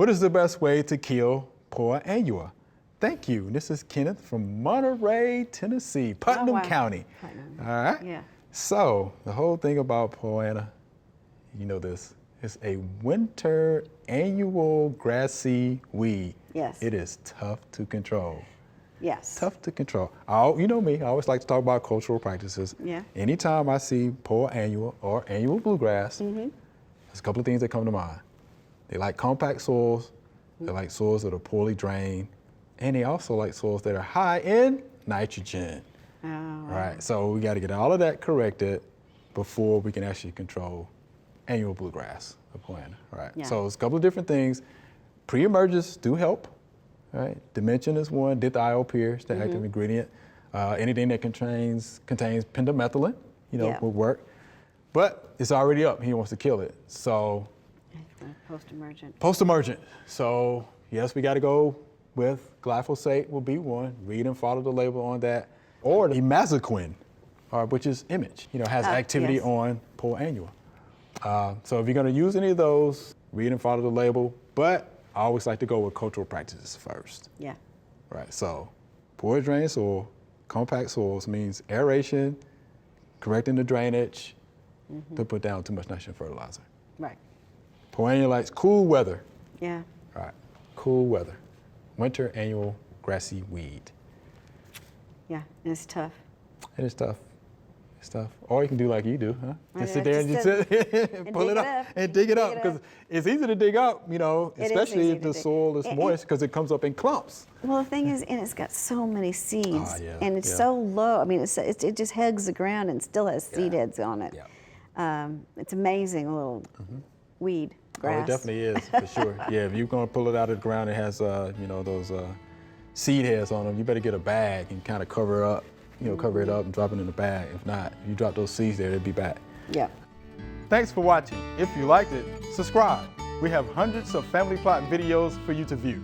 What is the best way to kill Poa Annua? Thank you. This is Kenneth from Monterey, Tennessee, Putnam County. All right? Yeah. So the whole thing about Poa Annua, you know this, it's a winter annual grassy weed. Yes. It is tough to control. Yes. Tough to control. You know me, I always like to talk about cultural practices. Yeah. Anytime I see Poa Annua or annual bluegrass, there's a couple of things that come to mind. They like compact soils, they like soils that are poorly drained, and they also like soils that are high in nitrogen. Oh, wow. Right, so we got to get all of that corrected before we can actually control annual bluegrass or Poa Annua. Right. Yeah. So it's a couple of different things. Pre-emergents do help. Right. Dimension is one. Dithiopyr is the active ingredient. Anything that contains pendimethalin, will work. But it's already up. He wants to kill it. So Post-emergent. Post-emergent. So yes, we got to go with glyphosate will be one. Read and follow the label on that. Or the imazaquin, which is image, has activity on Poa Annua. So if you're going to use any of those, read and follow the label. But I always like to go with cultural practices first. Yeah. Right. So poor drain soil, compact soils means aeration, correcting the drainage, to put down too much nitrogen fertilizer. Right. Poa Annua likes cool weather. Yeah. All right. Cool weather. Winter annual grassy weed. Yeah, and it's tough. It is tough. It's tough. Or you can do like you do, huh? Just sit there and and pull it up and dig it up, because it's easy to dig up, especially if the soil is moist, because it comes up in clumps. Well, the thing is, and it's got so many seeds, yeah, and it's so low. I mean, it just hugs the ground and still has seed heads on it. Yeah. It's amazing, a little weed, grass. Oh, it definitely is, for sure. Yeah, if you're going to pull it out of the ground, it has, those seed heads on them. You better get a bag and kind of cover it up. Cover it up and drop it in the bag. If not, if you drop those seeds there, it'll be bad. Yeah. Thanks for watching. If you liked it, subscribe. We have hundreds of family plot videos for you to view.